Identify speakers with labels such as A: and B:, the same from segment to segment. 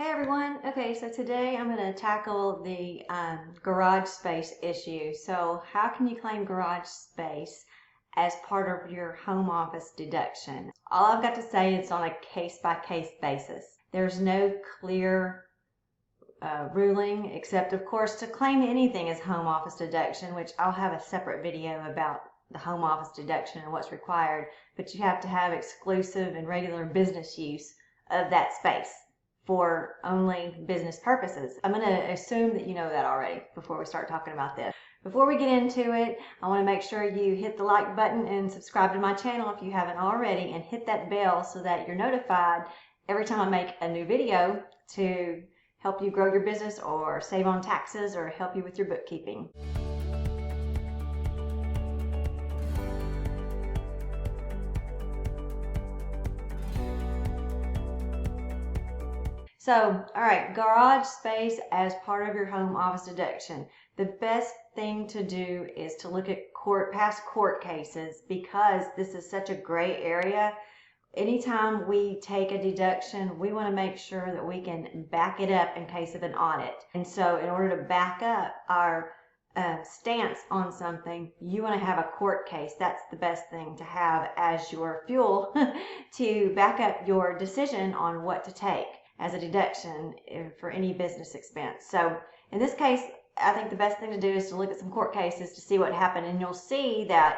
A: Hey everyone. Okay, so today I'm going to tackle the garage space issue. So how can you claim garage space as part of your home office deduction? All I've got to say is on a case-by-case basis. There's no clear ruling, except of course to claim anything as home office deduction, which I'll have a separate video about the home office deduction and what's required, but you have to have exclusive and regular business use of that space for only business purposes. I'm going to assume that you know that already before we start talking about this. Before we get into it, I want to make sure you hit the like button and subscribe to my channel if you haven't already, and hit that bell so that you're notified every time I make a new video to help you grow your business or save on taxes or help you with your bookkeeping. So, all right, garage space as part of your home office deduction. The best thing to do is to look at past court cases, because this is such a gray area. Anytime we take a deduction, we want to make sure that we can back it up in case of an audit. And so in order to back up our stance on something, you want to have a court case. That's the best thing to have as your fuel to back up your decision on what to take as a deduction for any business expense. So in this case, I think the best thing to do is to look at some court cases to see what happened, and you'll see that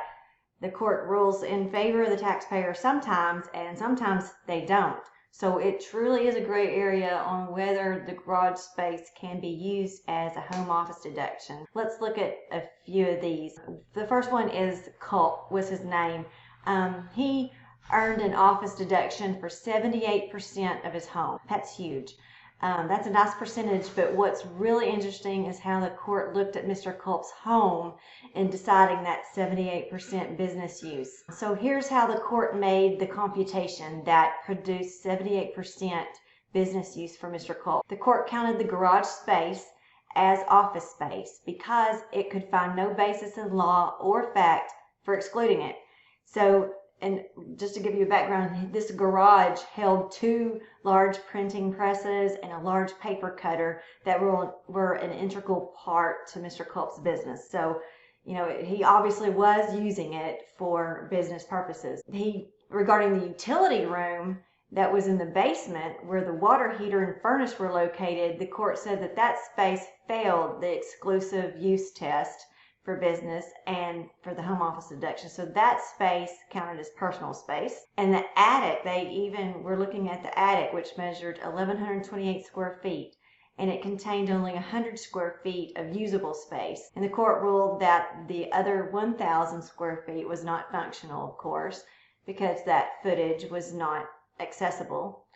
A: the court rules in favor of the taxpayer sometimes, and sometimes they don't. So it truly is a gray area on whether the garage space can be used as a home office deduction. Let's look at a few of these. The first one is Culp, was his name. He earned an office deduction for 78% of his home. That's huge. That's a nice percentage, but what's really interesting is how the court looked at Mr. Culp's home in deciding that 78% business use. So here's how the court made the computation that produced 78% business use for Mr. Culp. The court counted the garage space as office space because it could find no basis in law or fact for excluding it. So, and just to give you a background, this garage held 2 large printing presses and a large paper cutter that were an integral part to Mr. Culp's business. So, you know, he obviously was using it for business purposes. Regarding the utility room that was in the basement where the water heater and furnace were located, the court said that that space failed the exclusive use test for business and for the home office deduction. So that space counted as personal space. And the attic, they even were looking at the attic, which measured 1,128 square feet, and it contained only 100 square feet of usable space. And the court ruled that the other 1,000 square feet was not functional, of course, because that footage was not accessible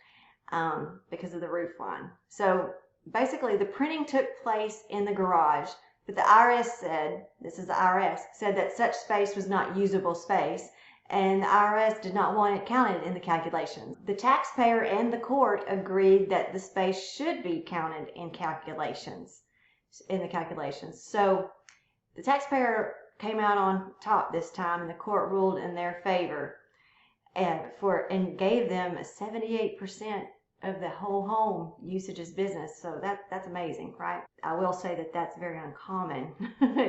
A: because of the roof line. So basically the printing took place in the garage, but the IRS said, this is the IRS, said that such space was not usable space, and the IRS did not want it counted in the calculations. The taxpayer and the court agreed that the space should be counted in the calculations. So the taxpayer came out on top this time, and the court ruled in their favor and gave them a 78% of the whole home usage as business. So that's amazing, right? I will say that that's very uncommon.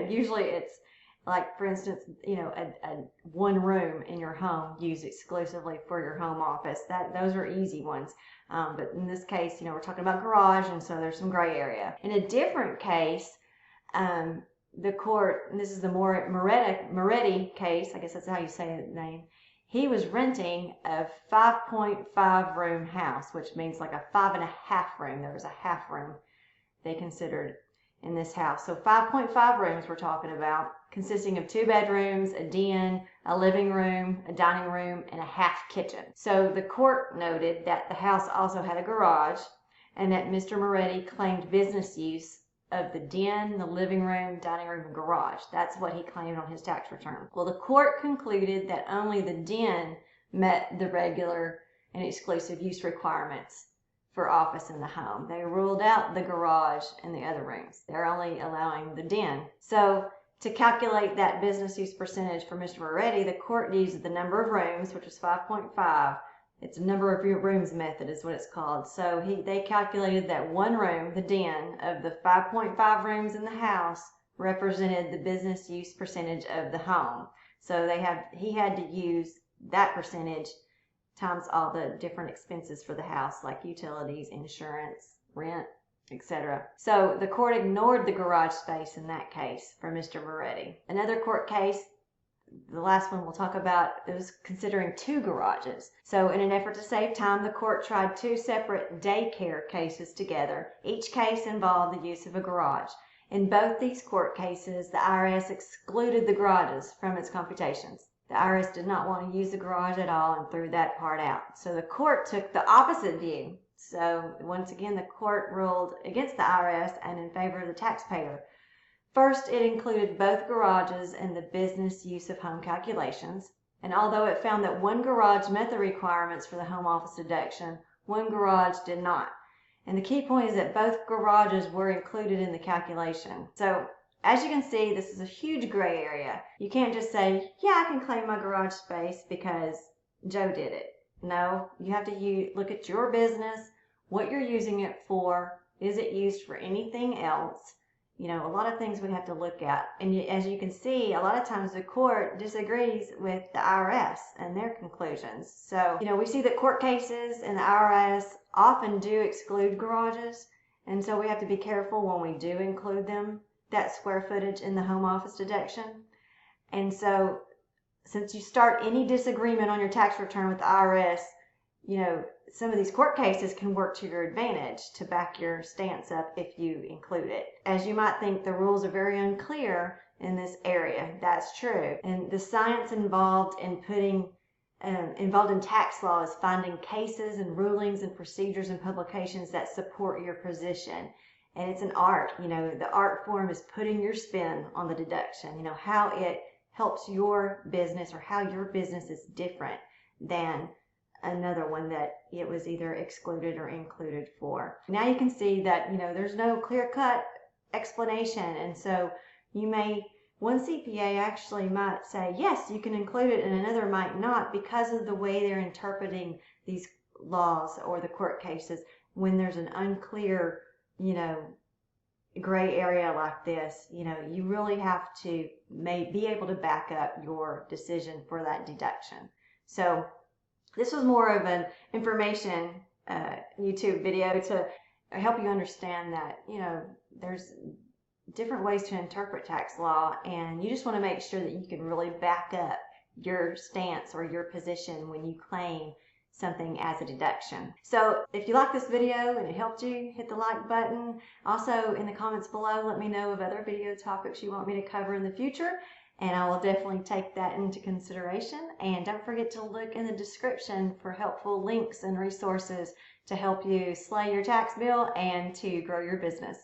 A: Usually it's like, for instance, you know, a one room in your home used exclusively for your home office. Those are easy ones. But in this case, you know, we're talking about garage, and so there's some gray area. In a different case, the court, and this is the Moretti case, I guess that's how you say the name. He was renting a 5.5 room house, which means like a 5.5 room. There was a half room they considered in this house. So 5.5 rooms we're talking about, consisting of 2 bedrooms, a den, a living room, a dining room, and a half kitchen. So the court noted that the house also had a garage, and that Mr. Moretti claimed business use of the den, the living room, dining room, and garage. That's what he claimed on his tax return. Well, the court concluded that only the den met the regular and exclusive use requirements for office in the home. They ruled out the garage and the other rooms. They're only allowing the den. So to calculate that business use percentage for Mr. Moretti, the court used the number of rooms, which was 5.5, It's a number of rooms method is what it's called. So they calculated that one room, the den, of the 5.5 rooms in the house represented the business use percentage of the home. So he had to use that percentage times all the different expenses for the house, like utilities, insurance, rent, etc. So the court ignored the garage space in that case for Mr. Moretti. Another court case, the last one we'll talk about, it was considering 2 garages. So in an effort to save time, the court tried 2 separate daycare cases together. Each case involved the use of a garage. In both these court cases, the IRS excluded the garages from its computations. The IRS did not want to use the garage at all and threw that part out. So the court took the opposite view. So once again, the court ruled against the IRS and in favor of the taxpayer. First, it included both garages in the business use of home calculations. And although it found that one garage met the requirements for the home office deduction, one garage did not. And the key point is that both garages were included in the calculation. So as you can see, this is a huge gray area. You can't just say, yeah, I can claim my garage space because Joe did it. No, you have to look at your business, what you're using it for. Is it used for anything else? You know, a lot of things we have to look at. And as you can see, a lot of times the court disagrees with the IRS and their conclusions. So, you know, we see that court cases and the IRS often do exclude garages. And so we have to be careful when we do include them, that square footage in the home office deduction. And so since you start any disagreement on your tax return with the IRS, you know, some of these court cases can work to your advantage to back your stance up if you include it. As you might think, the rules are very unclear in this area. That's true. And the science involved in tax law is finding cases and rulings and procedures and publications that support your position. And it's an art. You know, the art form is putting your spin on the deduction, you know, how it helps your business or how your business is different than another one that it was either excluded or included for. Now you can see that, you know, there's no clear-cut explanation. And so one CPA actually might say, yes, you can include it, and another might not, because of the way they're interpreting these laws or the court cases. When there's an unclear, you know, gray area like this, you know, you really have to be able to back up your decision for that deduction. So this was more of an information YouTube video to help you understand that, you know, there's different ways to interpret tax law, and you just want to make sure that you can really back up your stance or your position when you claim something as a deduction. So if you like this video and it helped you, hit the like button. Also in the comments below, let me know of other video topics you want me to cover in the future, and I will definitely take that into consideration. And don't forget to look in the description for helpful links and resources to help you slay your tax bill and to grow your business.